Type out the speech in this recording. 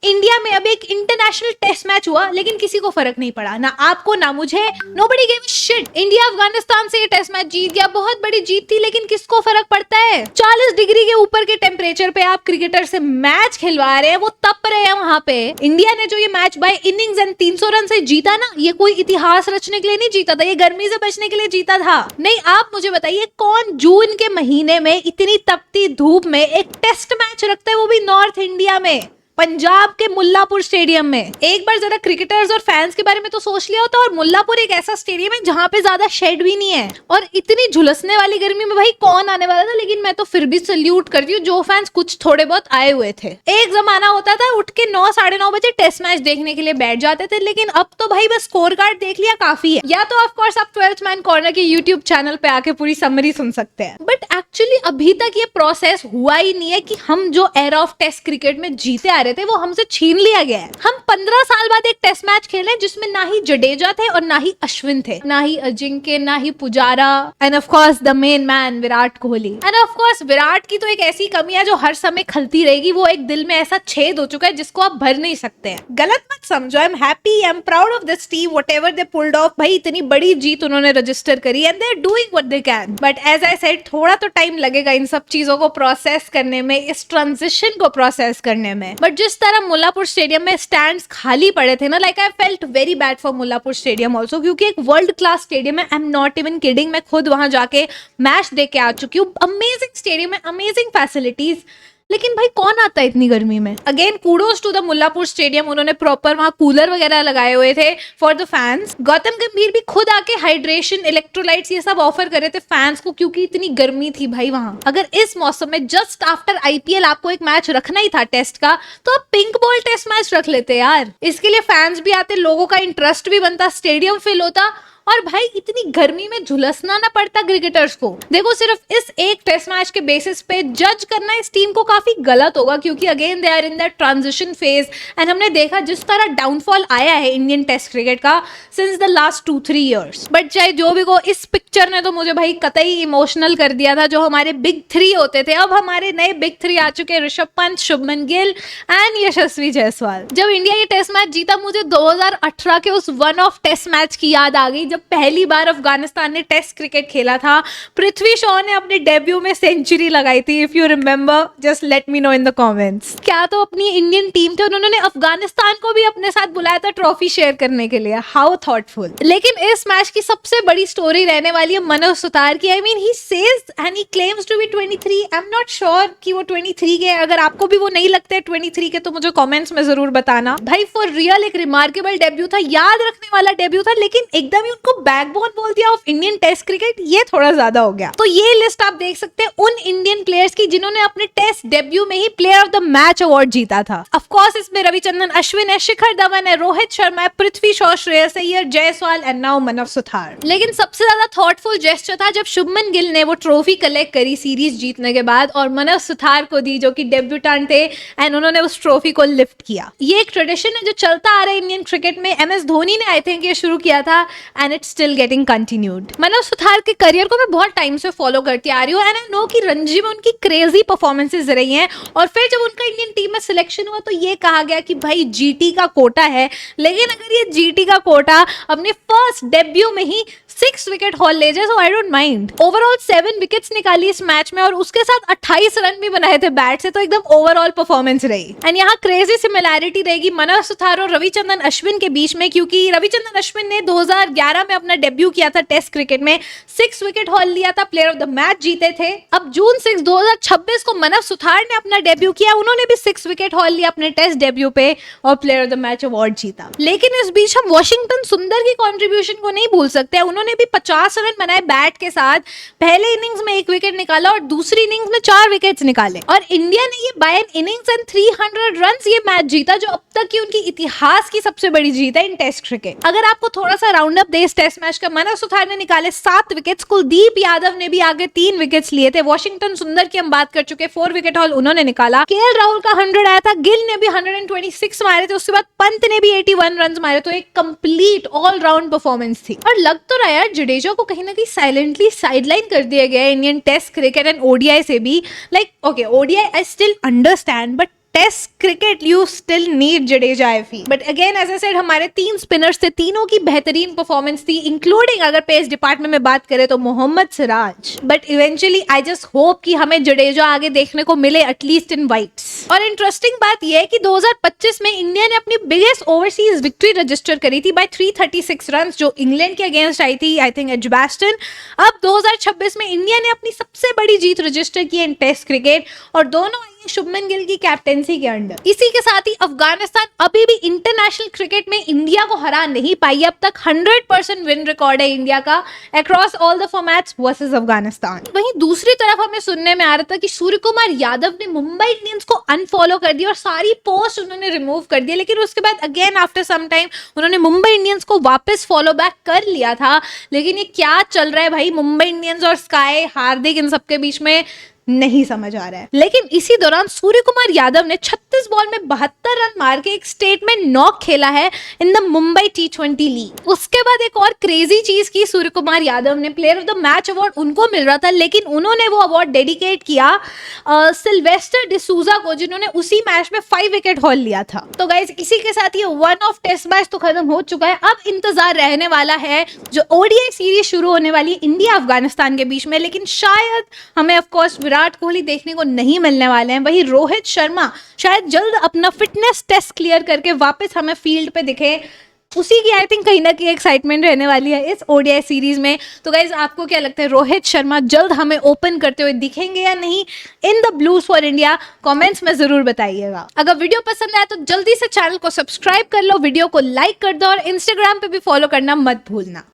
India में अभी एक इंटरनेशनल टेस्ट मैच हुआ लेकिन किसी को फर्क नहीं पड़ा, ना आपको ना मुझे। Nobody give a shit. India Afghanistan से ये टेस्ट मैच जीत गया, बहुत बड़ी जीत थी, लेकिन किसको फर्क पड़ता है। 40 डिग्री के ऊपर के टेम्परेचर पे आप क्रिकेटर से मैच खिलवा रहे हैं, वो तप रहे हैं वहां पे। इंडिया ने जो ये match by innings and 300 run से जीता ना, ये कोई इतिहास रचने के लिए नहीं जीता था, ये गर्मी से बचने के लिए जीता था। नहीं, आप मुझे बताइए कौन जून के महीने में इतनी तपती धूप में एक टेस्ट मैच रखता है, वो भी नॉर्थ इंडिया में, पंजाब के मुल्लापुर स्टेडियम में। एक बार जरा क्रिकेटर्स और फैंस के बारे में तो सोच लिया होता। और मुल्लापुर एक ऐसा स्टेडियम है जहां पे ज्यादा शेड भी नहीं है, और इतनी झुलसने वाली गर्मी में भाई कौन आने वाला था। लेकिन मैं तो फिर भी सल्यूट करती हूँ जो फैंस कुछ थोड़े बहुत आए हुए थे। एक जमाना होता था उठ के 9 साढ़े 9 बजे टेस्ट मैच देखने के लिए बैठ जाते थे, लेकिन अब तो भाई बस स्कोर कार्ड देख लिया काफी है। या तो ऑफकोर्स आप 12th मैन कॉर्नर के यूट्यूब चैनल पे आके पूरी समरी सुन सकते हैं। बट एक्चुअली अभी तक ये प्रोसेस हुआ ही नहीं है कि हम जो एरा ऑफ टेस्ट क्रिकेट में जीते आ रहे थे वो हमसे छीन लिया गया है। हम 15 साल बाद एक टेस्ट मैच खेले जिसमें ना ही जडेजा थे और ना ही अश्विन थे, ना ही अजिंक्य, ना ही Pujara, and of course the main man Virat Kohli. And of course Virat की तो एक ऐसी कमी है जो हर समय खलती रहेगी, वो एक दिल में ऐसा छेद हो चुका है जिसको आप भर नहीं सकते हैं। गलत मत समझो, I am happy, I am proud of this team, whatever they pulled off. भाई इतनी बड़ी जीत उन्होंने रजिस्टर करी and they are doing what they can. But as I said, थोड़ा तो टाइम लगेगा इन सब चीजों को प्रोसेस करने में, इस ट्रांजिशन को प्रोसेस करने में। बट जिस तरह मुल्लापुर स्टेडियम में स्टैंड्स खाली पड़े थे ना, like I felt very bad for Mullanpur stadium also, क्योंकि एक वर्ल्ड क्लास स्टेडियम है। I am not even kidding, मैं खुद वहां जाके मैच देख के आ चुकी हूँ। अमेजिंग स्टेडियम है, अमेजिंग फैसिलिटीज, लेकिन भाई कौन आता है इतनी गर्मी में। Again kudos to the Mullanpur stadium, उन्होंने प्रॉपर वहां कूलर वगैरह लगाए हुए थे फॉर द फैंस। गौतम गंभीर भी खुद आके हाइड्रेशन, इलेक्ट्रोलाइट्स ये सब ऑफर कर रहे थे फैंस को, क्योंकि इतनी गर्मी थी भाई वहां। अगर इस मौसम में जस्ट आफ्टर आईपीएल आपको एक मैच रखना ही था टेस्ट का, तो आप पिंक बॉल टेस्ट मैच रख लेते यार। इसके लिए फैंस भी आते, लोगों का इंटरेस्ट भी बनता, स्टेडियम फिल होता, और भाई इतनी गर्मी में झुलसना ना पड़ता क्रिकेटर्स को। देखो सिर्फ इस एक टेस्ट मैच के बेसिस पे जज करना इस टीम को काफी गलत होगा, क्योंकि again they are in that transition phase. And हमने देखा जिस तरह डाउनफॉल आया है इंडियन टेस्ट क्रिकेट का since the last 2-3 years. But चाहे जो भी हो, इस पिक्चर ने तो मुझे भाई कतई इमोशनल कर दिया था। जो हमारे बिग 3 होते थे, अब हमारे नए बिग 3 आ चुके हैं, ऋषभ पंत, शुभमन गिल एंड यशस्वी जायसवाल। जब इंडिया ये टेस्ट मैच जीता, मुझे 2018 के उस वन ऑफ टेस्ट मैच की याद आ गई, पहली बार अफगानिस्तान ने टेस्ट क्रिकेट खेला था। पृथ्वी शॉ ने अपने डेब्यू में सेंचुरी लगाई थी। If you remember, just let me know in the comments. क्या तो अपनी इंडियन टीम थे, उन्होंने अफगानिस्तान को भी अपने साथ बुलाया था ट्रॉफी शेयर करने के लिए। How thoughtful. लेकिन इस मैच की सबसे बड़ी स्टोरी रहने वाली है मनोज सुतार की। I mean he says and he claims to be 23। I am not sure कि वो 23 के, अगर आपको भी वो नहीं लगते 23 के तो मुझे कमेंट्स में जरूर बताना। भाई फॉर रियल एक रिमार्केबल डेब्यू था, याद रखने वाला डेब्यू था, लेकिन एकदम ही उनको बैकबोन बोल दिया ऑफ इंडियन टेस्ट क्रिकेट, ये थोड़ा ज्यादा हो गया। तो ये लिस्ट आप देख सकते हैं उन इंडियन प्लेयर्स की जिन्होंने अपने टेस्ट डेब्यू में ही player of the match award जीता था। ऑफ कोर्स इसमें रविचंद्रन अश्विन है, शिखर धवन है, रोहित शर्मा है, पृथ्वी शॉ, श्रेयस अय्यर, जायसवाल एंड नाउ मनोज सुतार। लेकिन सबसे ज्यादा थॉटफुल जेस्चर था जब शुभमन गिल ने वो ट्रॉफी कलेक्ट करी सीरीज जीतने के बाद और मनोज सुतार को दी, जो कि डेब्यूटेंट थे, एंड उन्होंने उस ट्रॉफी को लिफ्ट किया। ये एक ट्रेडिशन है जो चलता आ रहा है इंडियन क्रिकेट में। एमएस धोनी ने आई थिंक ये शुरू किया था and it's still getting continued. Manoj Sutar के करियर को मैं बहुत टाइम से फॉलो करती आ रही हूँ एंड आई नो कि रणजी में उनकी क्रेजी परफॉर्मेंसेस रही हैं। और फिर जब उनका इंडियन टीम में सिलेक्शन हुआ तो ये कहा गया कि भाई जीटी का कोटा है, लेकिन अगर ये जीटी का कोटा अपने फर्स्ट डेब्यू में ही 6 विकेट हॉल ले जाए, so I don't mind. Overall 7 wickets निकाली इस मैच में और उसके साथ 28 रन भी बनाए थे बैट से, तो एकदम ओवरऑल परफॉर्मेंस रही। एंड यहाँ क्रेजी सिमिलैरिटी रहेगी मनोज सुतार और रविचंद्रन अश्विन के बीच में, क्योंकि रविचंद्रन अश्विन ने 2011 में अपना डेब्यू किया था टेस्ट क्रिकेट में, 6 विकेट हॉल लिया था, प्लेयर ऑफ द मैच जीते थे। अब जून 6, 2026 को मनोज सुतार ने अपना डेब्यू किया, उन्होंने भी 6 विकेट हॉल लिया अपने टेस्ट डेब्यू पे और player of the match award जीता। लेकिन इस बीच हम वॉशिंगटन सुंदर की कॉन्ट्रीब्यूशन को नहीं भूल सकते। उन्होंने भी 50 रन बनाए बैट के साथ, पहले इनिंग्स में 1 विकेट निकाला और दूसरी इनिंग्स में 4 विकेट्स निकाले, और इंडिया ने ये by an innings and 300 run ये मैच जीता, जो अब तक की उनकी इतिहास की सबसे बड़ी जीत है इन टेस्ट क्रिकेट। अगर आपको थोड़ा सा राउंड अप दे इस टेस्ट मैच का, मनोज सुतार ने निकाले 7 विकेट्स, कुलदीप यादव ने भी आगे 3 विकेट्स लिए थे, वॉशिंगटन सुंदर की हम बात कर चुके, 4 विकेट हॉल उन्होंने निकाला, केएल राहुल का 100 आया था, गिल ने भी 126 मारे थे, उसके बाद पंत ने भी 81 रन मारे, तो एक कंप्लीट ऑल राउंड परफॉर्मेंस थी। और लग तो रहा है जडेजा को कहीं ना कहीं साइलेंटली साइडलाइन कर दिया गया है Indian test cricket and ODI से भी। Like okay, ODI I still understand, but test cricket you still need Jadeja I feel, but again as I said हमारे 3 स्पिनर्स थे, तीनों की बेहतरीन परफॉर्मेंस थी, इंक्लूडिंग अगर पेस डिपार्टमेंट में बात करें तो Mohammed Siraj. But eventually I just hope कि हमें जडेजा आगे देखने को मिले एटलीस्ट इन वाइट्स। और इंटरेस्टिंग बात यह है कि 2025 में इंडिया ने अपनी बिगेस्ट ओवरसीज विक्ट्री रजिस्टर करी थी बाय 336 रन, जो इंग्लैंड के अगेंस्ट आई थी आई थिंक एजबास्टन। अब 2026 में इंडिया ने अपनी सबसे बड़ी जीत रजिस्टर की इन टेस्ट क्रिकेट, और दोनों आई है शुभमन गिल की कैप्टेंसी के अंडर। इसी के साथ ही अफगानिस्तान अभी भी इंटरनेशनल क्रिकेट में इंडिया को हरा नहीं पाई। अब तक 100% विन रिकॉर्ड है इंडिया का across all the formats versus Afghanistan. वहीं दूसरी तरफ हमें सुनने में आ रहा था कि सूर्य कुमार यादव ने मुंबई इंडियंस को अनफॉलो कर दिया और सारी पोस्ट उन्होंने रिमूव कर दिया, लेकिन उसके बाद अगेन आफ्टर सम टाइम उन्होंने मुंबई इंडियंस को वापस फॉलो बैक कर लिया था। लेकिन ये क्या चल रहा है भाई मुंबई इंडियंस और स्काई, हार्दिक, इन सबके बीच में नहीं समझ आ रहा है। लेकिन इसी दौरान सूर्य कुमार यादव ने 36 बॉल में 72 रन मार के एक स्टेटमेंट नॉक खेला है in the Mumbai T20 league. उसके बाद एक और क्रेजी चीज की सूर्य कुमार यादव ने, player of the match award उनको मिल रहा था, लेकिन उन्होंने वो अवार्ड डेडिकेट किया सिल्वेस्टर डिसूजा को, जिन्होंने उसी मैच में 5 विकेट हॉल लिया था। तो गाइज इसी के साथ ये वन ऑफ टेस्ट मैच तो खत्म हो चुका है। अब इंतजार रहने वाला है जो ODI सीरीज शुरू होने वाली है इंडिया अफगानिस्तान के बीच में, लेकिन शायद हमें ऑफकोर्स विराट कोहली देखने को नहीं मिलने वाले हैं। वही रोहित शर्मा शायद जल्द अपना फिटनेस टेस्ट क्लियर करके वापस हमें फील्ड पे दिखे, उसी की आई थिंक कहीं ना कहीं एक्साइटमेंट रहने वाली है इस ODI सीरीज में। तो गाइज आपको क्या लगता है, रोहित शर्मा जल्द हमें ओपन करते हुए दिखेंगे या नहीं in the blues for India? Comments में जरूर बताइएगा। अगर वीडियो पसंद आया तो जल्दी से चैनल को सब्सक्राइब कर लो, वीडियो को लाइक कर दो और इंस्टाग्राम पे भी फॉलो करना मत भूलना।